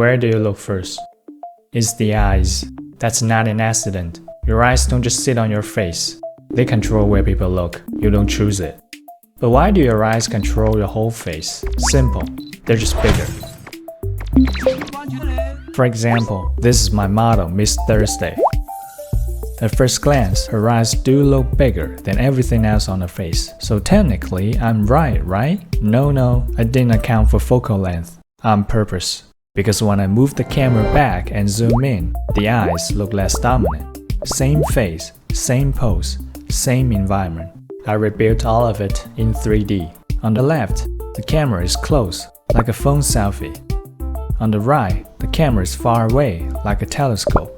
Where do you look first? It's the eyes. That's not an accident. Your eyes don't just sit on your face. They control where people look. You don't choose it. But why do your eyes control your whole face? Simple. They're just bigger. For example, this is my model, Miss Thursday. At first glance, her eyes do look bigger than everything else on her face. So technically, I'm right? No, I didn't account for focal length on purpose. Because when I move the camera back and zoom in, the eyes look less dominant. Same face, same pose, same environment. I rebuilt all of it in 3D. On the left, the camera is close, like a phone selfie. On the right, the camera is far away, like a telescope.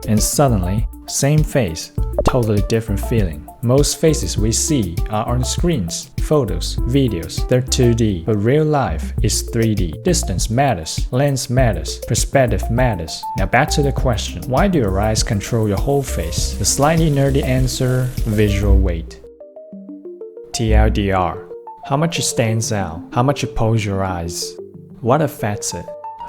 And suddenly, same face, totally different feeling. Most faces we see are on screens, photos, videos. They're 2D, but real life is 3D. Distance matters, lens matters, perspective matters. Now back to the question, why do your eyes control your whole face? The slightly nerdy answer, visual weight. TLDR. How much it stands out, how much you pose your eyes. What affects it?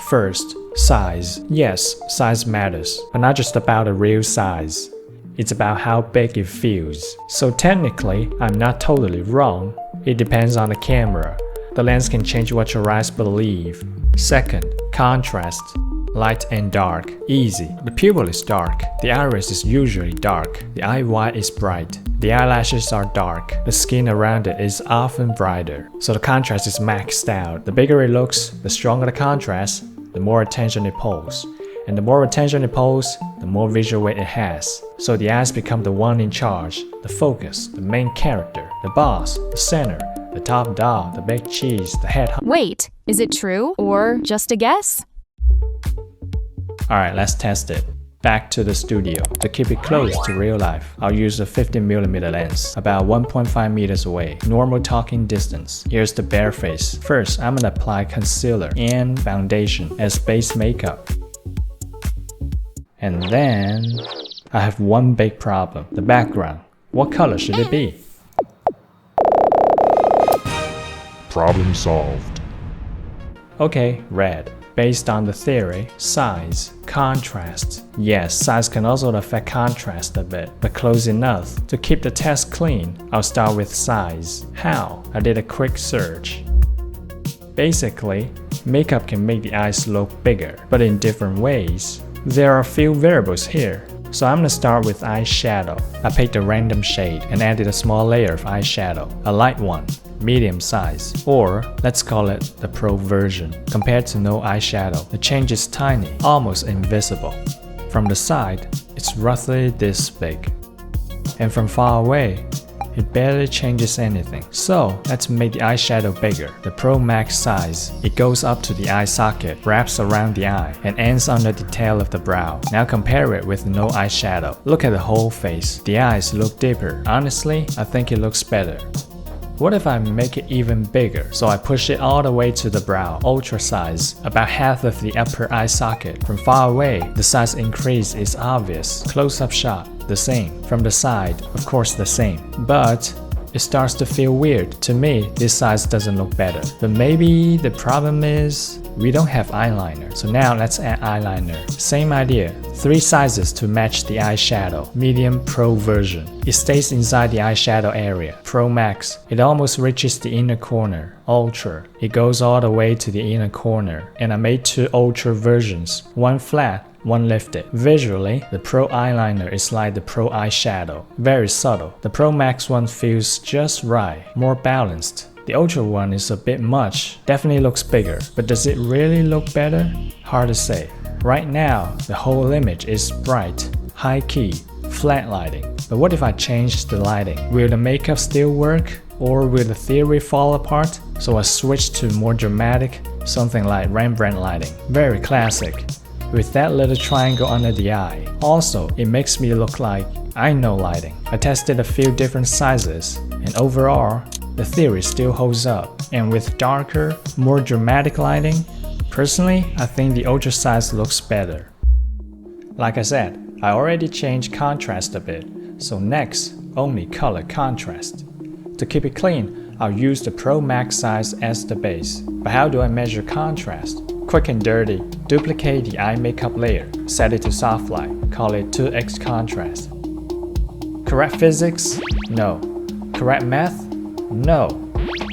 First, size. Yes, size matters, but not just about the real size. It's about how big it feels. So technically, I'm not totally wrong. It depends on the camera. The lens can change what your eyes believe. Second, contrast. Light and dark. Easy. The pupil is dark. The iris is usually dark. The eye white is bright. The eyelashes are dark. The skin around it is often brighter. So the contrast is maxed out. The bigger it looks, the stronger the contrast, the more attention it pulls. And the more attention it pulls, the more visual weight it has. So the eyes become the one in charge, the focus, the main character, the boss, the center, the top dog, the big cheese, the head. Wait, is it true or just a guess? Alright, let's test it. Back to the studio. To keep it close to real life, I'll use a 50mm lens, about 1.5 meters away, normal talking distance. Here's the bare face. First, I'm gonna apply concealer and foundation as base makeup. And then, I have one big problem, the background. What color should it be? Problem solved. Okay, red. Based on the theory, size, contrast. Yes, size can also affect contrast a bit, but close enough. To keep the test clean, I'll start with size. How? I did a quick search. Basically, makeup can make the eyes look bigger, but in different ways. There are a few variables here, so I'm gonna start with eyeshadow. I picked a random shade and added a small layer of eyeshadow, a light one, medium size, or let's call it the pro version. Compared to no eyeshadow, the change is tiny, almost invisible. From the side, it's roughly this big. And from far away, it barely changes anything. So let's make the eyeshadow bigger. The Pro Max size. It goes up to the eye socket, wraps around the eye, and ends on the detail of the brow. Now compare it with no eyeshadow. Look at the whole face. The eyes look deeper. Honestly, I think it looks better. What if I make it even bigger? So I push it all the way to the brow, ultra size, about half of the upper eye socket. From far away, the size increase is obvious. Close-up shot, the same. From the side, of course the same. But it starts to feel weird. To me, this size doesn't look better. But maybe the problem is we don't have eyeliner. So now let's add eyeliner. Same idea. 3 sizes to match the eyeshadow. Medium Pro version. It stays inside the eyeshadow area. Pro Max. It almost reaches the inner corner. Ultra. It goes all the way to the inner corner. And I made 2 Ultra versions. One flat, one lifted. Visually, the Pro eyeliner is like the Pro eyeshadow. Very subtle. The Pro Max one feels just right. More balanced. The Ultra one is a bit much. Definitely looks bigger. But does it really look better? Hard to say. Right now, the whole image is bright, high key, flat lighting. But what if I change the lighting? Will the makeup still work? Or will the theory fall apart? So I switched to more dramatic, something like Rembrandt lighting. Very classic, with that little triangle under the eye. Also, it makes me look like I know lighting. I tested a few different sizes, and overall, the theory still holds up. And with darker, more dramatic lighting, personally, I think the ultra size looks better. Like I said, I already changed contrast a bit, so next, only color contrast. To keep it clean, I'll use the Pro Max size as the base. But how do I measure contrast? Quick and dirty. Duplicate the eye makeup layer. Set it to soft light. Call it 2x contrast. Correct physics? No. Correct math? No.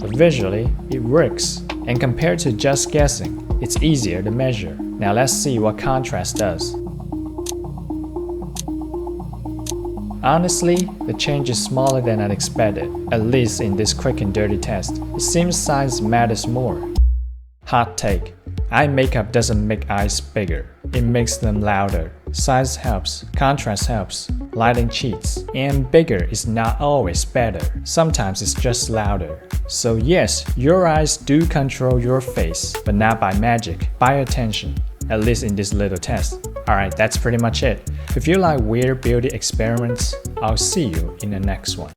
But visually, it works. And compared to just guessing, it's easier to measure. Now let's see what contrast does. Honestly, the change is smaller than I expected, at least in this quick and dirty test. It seems size matters more. Hot take. Eye makeup doesn't make eyes bigger, it makes them louder. Size helps, contrast helps, lighting cheats, and bigger is not always better. Sometimes it's just louder. So yes, your eyes do control your face, but not by magic, by attention. At least in this little test. Alright, that's pretty much it. If you like weird beauty experiments, I'll see you in the next one.